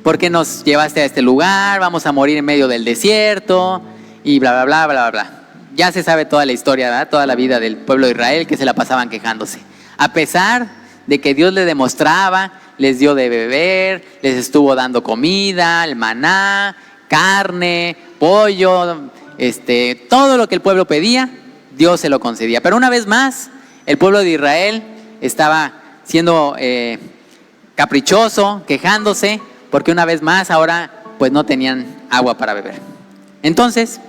¿Por qué nos llevaste a este lugar? Vamos a morir en medio del desierto y bla, bla, bla, bla, bla. Ya se sabe toda la historia, ¿verdad? Toda la vida del pueblo de Israel, que se la pasaban quejándose. A pesar de que Dios les demostraba, les dio de beber, les estuvo dando comida, el maná, carne, pollo, todo lo que el pueblo pedía, Dios se lo concedía. Pero una vez más, el pueblo de Israel estaba siendo caprichoso, quejándose, porque una vez más ahora pues no tenían agua para beber. Entonces,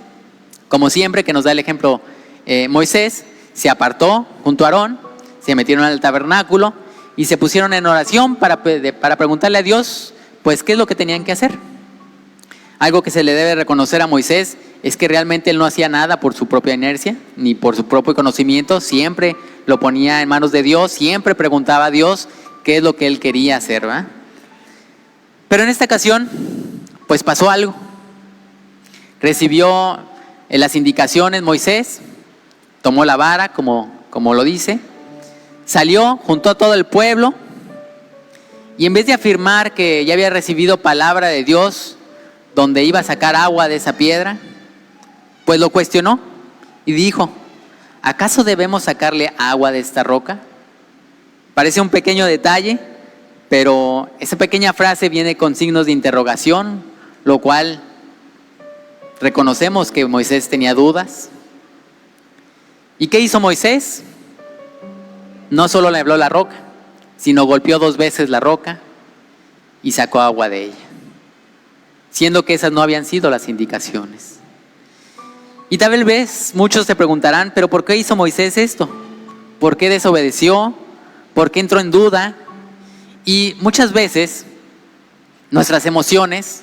como siempre que nos da el ejemplo Moisés, se apartó junto a Aarón, se metieron al tabernáculo y se pusieron en oración para preguntarle a Dios pues qué es lo que tenían que hacer. Algo que se le debe reconocer a Moisés es que realmente él no hacía nada por su propia inercia, ni por su propio conocimiento, siempre lo ponía en manos de Dios, siempre preguntaba a Dios qué es lo que él quería hacer, ¿verdad? Pero en esta ocasión, pues pasó algo. Recibió las indicaciones Moisés, tomó la vara, como lo dice, salió, juntó a todo el pueblo, y en vez de afirmar que ya había recibido palabra de Dios, donde iba a sacar agua de esa piedra, pues lo cuestionó y dijo: ¿acaso debemos sacarle agua de esta roca? Parece un pequeño detalle, pero esa pequeña frase viene con signos de interrogación, lo cual reconocemos que Moisés tenía dudas. ¿Y qué hizo Moisés? No solo le habló la roca, sino golpeó 2 veces la roca y sacó agua de ella, siendo que esas no habían sido las indicaciones. Y tal vez muchos se preguntarán, ¿pero por qué hizo Moisés esto? ¿Por qué desobedeció? ¿Por qué entró en duda? Y muchas veces nuestras emociones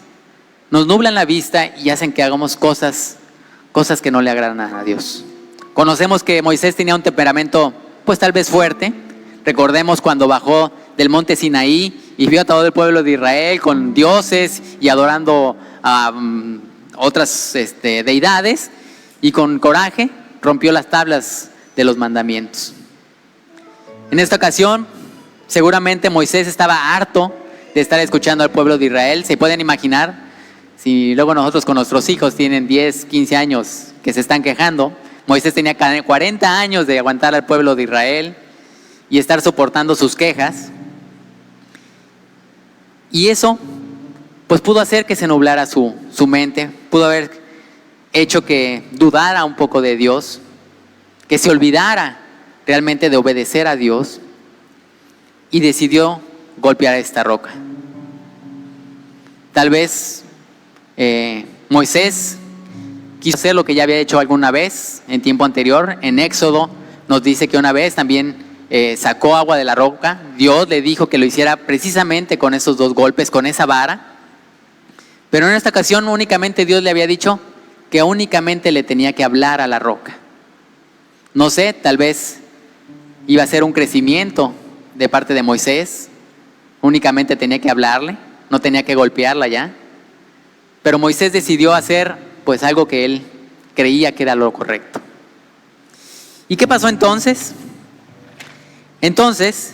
nos nublan la vista y hacen que hagamos cosas que no le agradan a Dios. Conocemos que Moisés tenía un temperamento pues tal vez fuerte. Recordemos cuando bajó del monte Sinaí y vio a todo el pueblo de Israel con dioses y adorando a otras deidades, y con coraje rompió las tablas de los mandamientos. En esta ocasión seguramente Moisés estaba harto de estar escuchando al pueblo de Israel. Se pueden imaginar si luego nosotros con nuestros hijos tienen 10, 15 años que se están quejando. Moisés tenía 40 años de aguantar al pueblo de Israel y estar soportando sus quejas. Y eso pues pudo hacer que se nublara su mente, pudo haber hecho que dudara un poco de Dios, que se olvidara realmente de obedecer a Dios, y decidió golpear esta roca. Tal vez Moisés quiso hacer lo que ya había hecho alguna vez en tiempo anterior. En Éxodo nos dice que una vez también sacó agua de la roca. Dios le dijo que lo hiciera precisamente con esos 2 golpes, con esa vara. Pero en esta ocasión únicamente Dios le había dicho que únicamente le tenía que hablar a la roca. No sé, tal vez iba a ser un crecimiento de parte de Moisés. Únicamente tenía que hablarle, no tenía que golpearla ya. Pero Moisés decidió hacer pues algo que él creía que era lo correcto. ¿Y qué pasó entonces? Entonces,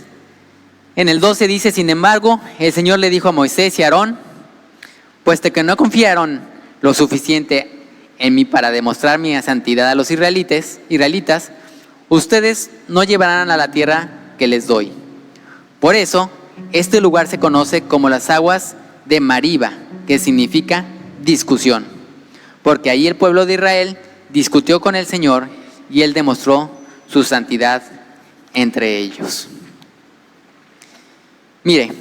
en el 12 dice: sin embargo, el Señor le dijo a Moisés y a Aarón: puesto que no confiaron lo suficiente en mí para demostrar mi santidad a los israelitas, ustedes no llevarán a la tierra que les doy. Por eso, este lugar se conoce como las aguas de Mariba, que significa discusión, porque ahí el pueblo de Israel discutió con el Señor y Él demostró su santidad entre ellos. Mire,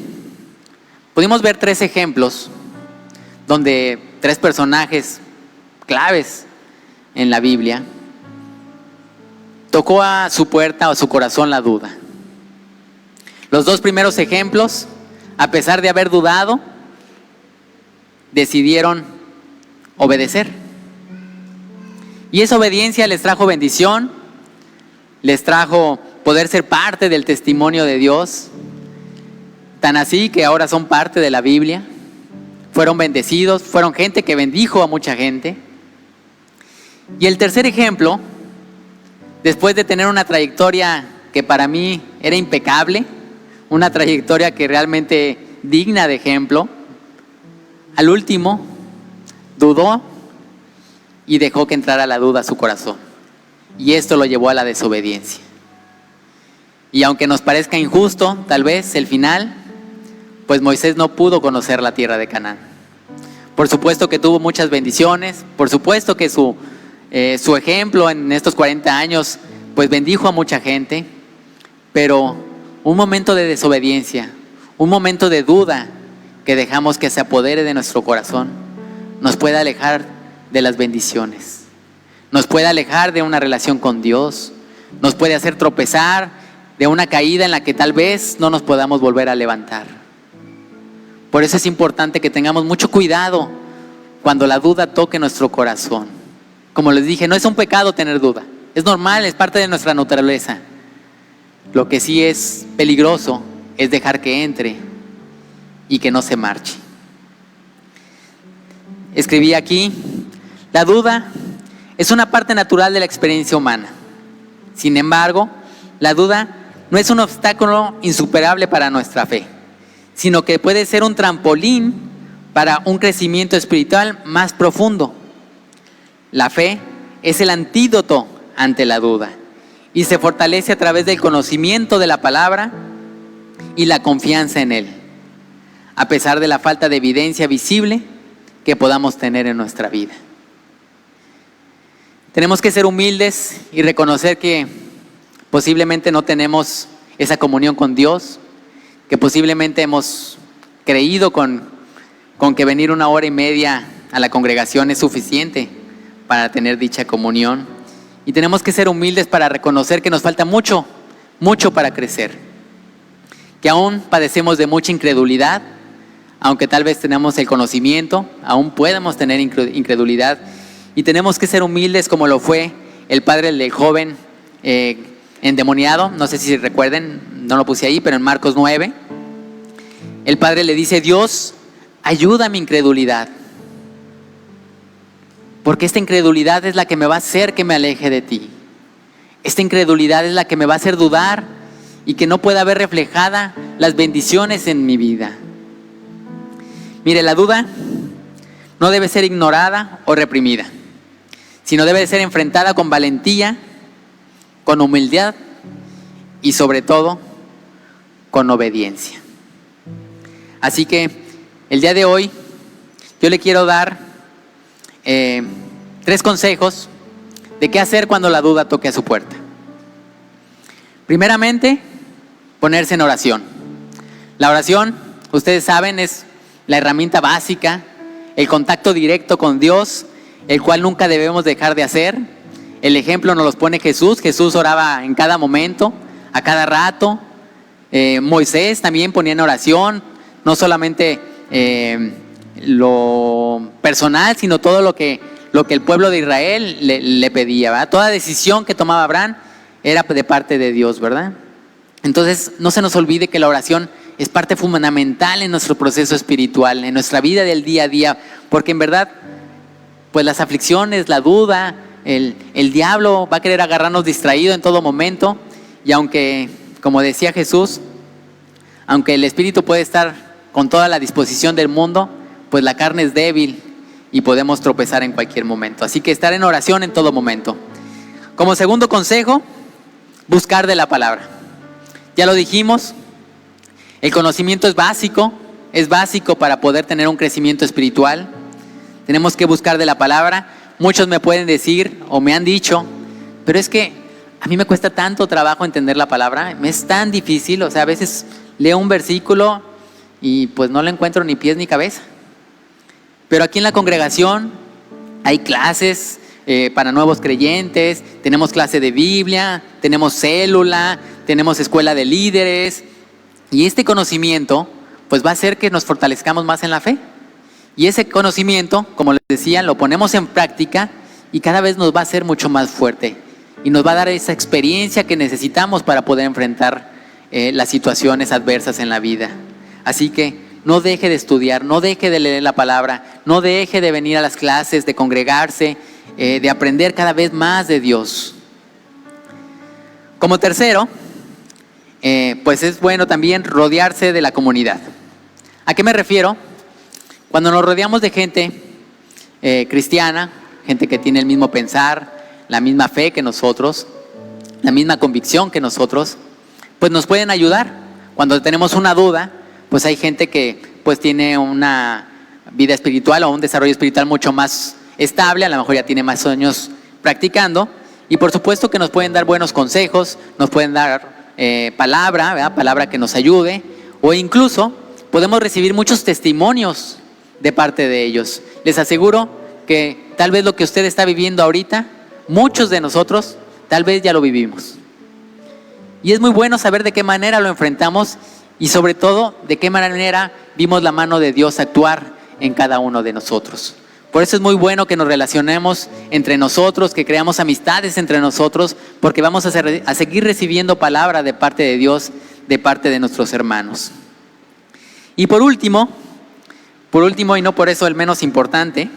pudimos ver 3 ejemplos donde 3 personajes claves en la Biblia tocó a su puerta o a su corazón la duda. Los 2 primeros ejemplos, a pesar de haber dudado, decidieron obedecer. Y esa obediencia les trajo bendición, les trajo poder ser parte del testimonio de Dios, tan así que ahora son parte de la Biblia. Fueron bendecidos, fueron gente que bendijo a mucha gente. Y el tercer ejemplo después de tener una trayectoria que para mí era impecable, una trayectoria que realmente digna de ejemplo, al último dudó y dejó que entrara la duda a su corazón. Y esto lo llevó a la desobediencia. Y aunque nos parezca injusto, tal vez el final, pues Moisés no pudo conocer la tierra de Canaán. Por supuesto que tuvo muchas bendiciones, por supuesto que su ejemplo en estos 40 años, pues bendijo a mucha gente, pero un momento de desobediencia, un momento de duda que dejamos que se apodere de nuestro corazón, nos puede alejar de las bendiciones, nos puede alejar de una relación con Dios, nos puede hacer tropezar de una caída en la que tal vez no nos podamos volver a levantar. Por eso es importante que tengamos mucho cuidado cuando la duda toque nuestro corazón. Como les dije, no es un pecado tener duda, es normal, es parte de nuestra naturaleza. Lo que sí es peligroso es dejar que entre y que no se marche. Escribí aquí: la duda es una parte natural de la experiencia humana. Sin embargo, la duda no es un obstáculo insuperable para nuestra fe, sino que puede ser un trampolín para un crecimiento espiritual más profundo. La fe es el antídoto ante la duda y se fortalece a través del conocimiento de la palabra y la confianza en Él, a pesar de la falta de evidencia visible que podamos tener en nuestra vida. Tenemos que ser humildes y reconocer que posiblemente no tenemos esa comunión con Dios, que posiblemente hemos creído con que venir 1 hora y media a la congregación es suficiente para tener dicha comunión. Y tenemos que ser humildes para reconocer que nos falta mucho, mucho para crecer, que aún padecemos de mucha incredulidad, aunque tal vez tenemos el conocimiento, aún podemos tener incredulidad, y tenemos que ser humildes como lo fue el padre del joven endemoniado. No sé si recuerden, no lo puse ahí, pero en Marcos 9, el padre le dice: Dios, ayuda a mi incredulidad, porque esta incredulidad es la que me va a hacer que me aleje de ti. Esta incredulidad es la que me va a hacer dudar y que no pueda ver reflejada las bendiciones en mi vida. Mire, la duda no debe ser ignorada o reprimida, sino debe ser enfrentada con valentía, con humildad y sobre todo con obediencia. Así que el día de hoy yo le quiero dar 3 consejos de qué hacer cuando la duda toque a su puerta. Primeramente, ponerse en oración. La oración, ustedes saben, es la herramienta básica, el contacto directo con Dios, el cual nunca debemos dejar de hacer. El ejemplo nos los pone Jesús. Jesús oraba en cada momento, a cada rato. Moisés también ponía en oración, no solamente lo personal, sino todo lo que el pueblo de Israel le pedía, ¿verdad? Toda decisión que tomaba Abraham era de parte de Dios, ¿verdad? Entonces no se nos olvide que la oración es parte fundamental en nuestro proceso espiritual, en nuestra vida del día a día, porque en verdad, pues las aflicciones, la duda, el diablo va a querer agarrarnos distraídos en todo momento. Y aunque, como decía Jesús, aunque el espíritu puede estar con toda la disposición del mundo, pues la carne es débil y podemos tropezar en cualquier momento. Así que estar en oración en todo momento. Como segundo consejo, buscar de la palabra. Ya lo dijimos, el conocimiento es básico para poder tener un crecimiento espiritual. Tenemos que buscar de la palabra. Muchos me pueden decir o me han dicho: pero es que a mí me cuesta tanto trabajo entender la palabra, me es tan difícil, o sea, a veces leo un versículo y pues no le encuentro ni pies ni cabeza. Pero aquí en la congregación hay clases para nuevos creyentes, tenemos clase de Biblia, tenemos célula, tenemos escuela de líderes, y este conocimiento pues va a hacer que nos fortalezcamos más en la fe. Y ese conocimiento, como les decía, lo ponemos en práctica y cada vez nos va a hacer mucho más fuerte y nos va a dar esa experiencia que necesitamos para poder enfrentar las situaciones adversas en la vida. Así que no deje de estudiar, no deje de leer la palabra, no deje de venir a las clases, de congregarse, de aprender cada vez más de Dios. Como tercero, pues es bueno también rodearse de la comunidad. ¿A qué me refiero? Cuando nos rodeamos de gente cristiana, gente que tiene el mismo pensar, la misma fe que nosotros, la misma convicción que nosotros, pues nos pueden ayudar. Cuando tenemos una duda, pues hay gente que pues tiene una vida espiritual o un desarrollo espiritual mucho más estable, a lo mejor ya tiene más años practicando, y por supuesto que nos pueden dar buenos consejos, nos pueden dar palabra, ¿verdad? Palabra que nos ayude, o incluso podemos recibir muchos testimonios de parte de ellos. Les aseguro que tal vez lo que usted está viviendo ahorita, muchos de nosotros tal vez ya lo vivimos. Y es muy bueno saber de qué manera lo enfrentamos y sobre todo de qué manera vimos la mano de Dios actuar en cada uno de nosotros. Por eso es muy bueno que nos relacionemos entre nosotros, que creamos amistades entre nosotros, porque vamos a seguir recibiendo palabra de parte de Dios, de parte de nuestros hermanos. Y por último y no por eso el menos importante,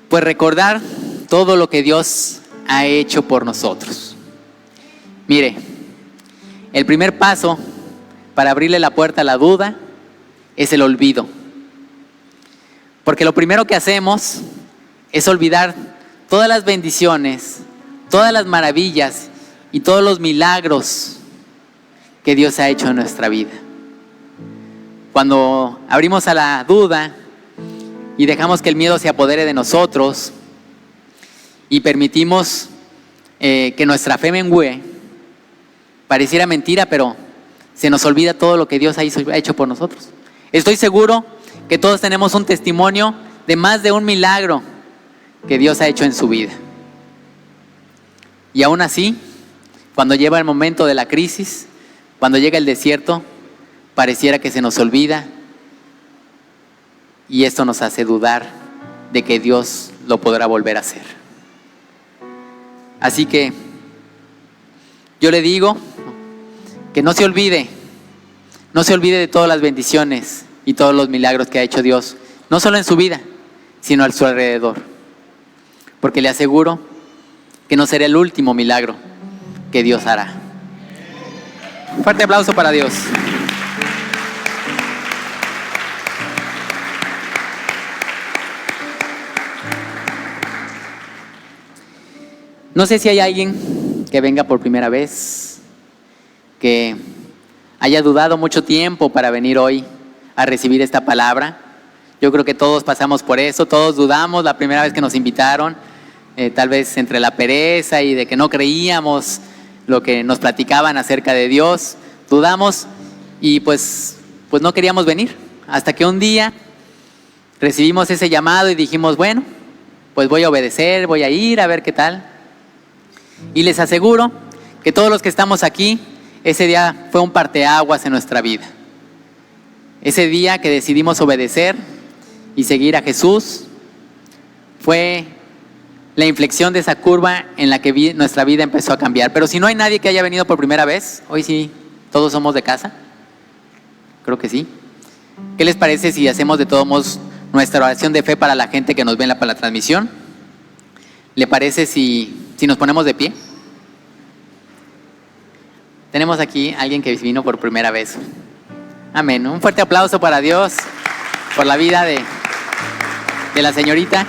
pues recordar todo lo que Dios ha hecho por nosotros. Mire, el primer paso para abrirle la puerta a la duda es el olvido. Porque lo primero que hacemos es olvidar todas las bendiciones, todas las maravillas y todos los milagros que Dios ha hecho en nuestra vida. Cuando abrimos a la duda y dejamos que el miedo se apodere de nosotros y permitimos que nuestra fe mengüe, pareciera mentira, pero se nos olvida todo lo que Dios ha hecho por nosotros. Estoy seguro que todos tenemos un testimonio de más de un milagro que Dios ha hecho en su vida. Y aún así, cuando llega el momento de la crisis, cuando llega el desierto, pareciera que se nos olvida y esto nos hace dudar de que Dios lo podrá volver a hacer. Así que yo le digo que no se olvide de todas las bendiciones y todos los milagros que ha hecho Dios, no solo en su vida, sino a su alrededor. Porque le aseguro que no será el último milagro que Dios hará. Un fuerte aplauso para Dios. No sé si hay alguien que venga por primera vez, que haya dudado mucho tiempo para venir hoy a recibir esta palabra. Yo creo que todos pasamos por eso, todos dudamos la primera vez que nos invitaron, tal vez entre la pereza y de que no creíamos lo que nos platicaban acerca de Dios, dudamos y pues no queríamos venir, hasta que un día recibimos ese llamado y dijimos, bueno, pues voy a obedecer, voy a ir a ver qué tal. Y les aseguro que todos los que estamos aquí, ese día fue un parteaguas en nuestra vida. Ese día que decidimos obedecer y seguir a Jesús, fue la inflexión de esa curva en la que nuestra vida empezó a cambiar. Pero si no hay nadie que haya venido por primera vez, hoy sí, todos somos de casa. Creo que sí. ¿Qué les parece si hacemos de todos modos nuestra oración de fe para la gente que nos ve para la transmisión? ¿Le parece si nos ponemos de pie? Tenemos aquí a alguien que vino por primera vez. Amén. Un fuerte aplauso para Dios por la vida de la señorita.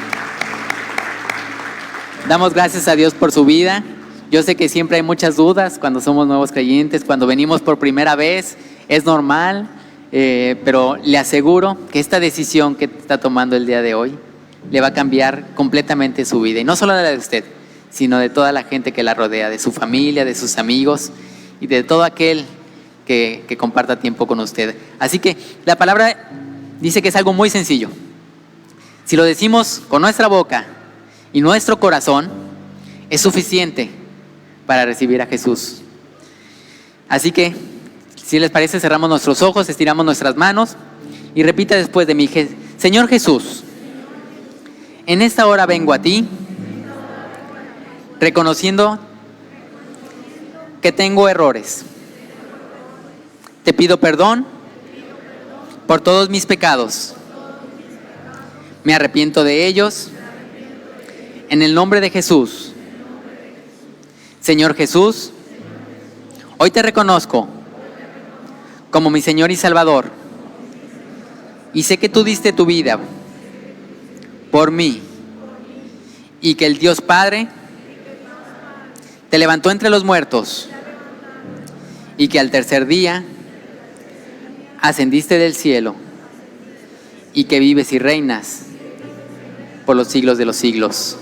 Damos gracias a Dios por su vida. Yo sé que siempre hay muchas dudas cuando somos nuevos creyentes, cuando venimos por primera vez, es normal, pero le aseguro que esta decisión que está tomando el día de hoy le va a cambiar completamente su vida. Y no solo la de usted, sino de toda la gente que la rodea, de su familia, de sus amigos y de todo aquel que comparta tiempo con usted. Así que la palabra dice que es algo muy sencillo. Si lo decimos con nuestra boca y nuestro corazón, es suficiente para recibir a Jesús. Así que, si les parece, cerramos nuestros ojos, estiramos nuestras manos y repita después de mí: Señor Jesús, en esta hora vengo a ti, reconociendo que tengo errores. Te pido perdón por todos mis pecados. Me arrepiento de ellos. En el nombre de Jesús. Señor Jesús, Hoy te reconozco como mi Señor y Salvador. Y sé que tú diste tu vida por mí. Y que el Dios Padre te levantó entre los muertos. Y que al tercer día ascendiste del cielo. Y que vives y reinas por los siglos de los siglos.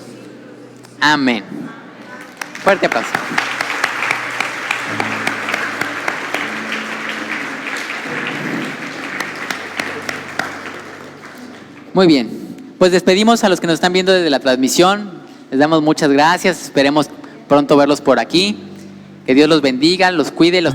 Amén. Fuerte aplauso. Muy bien, pues despedimos a los que nos están viendo desde la transmisión. Les damos muchas gracias, esperemos pronto verlos por aquí. Que Dios los bendiga, los cuide, los...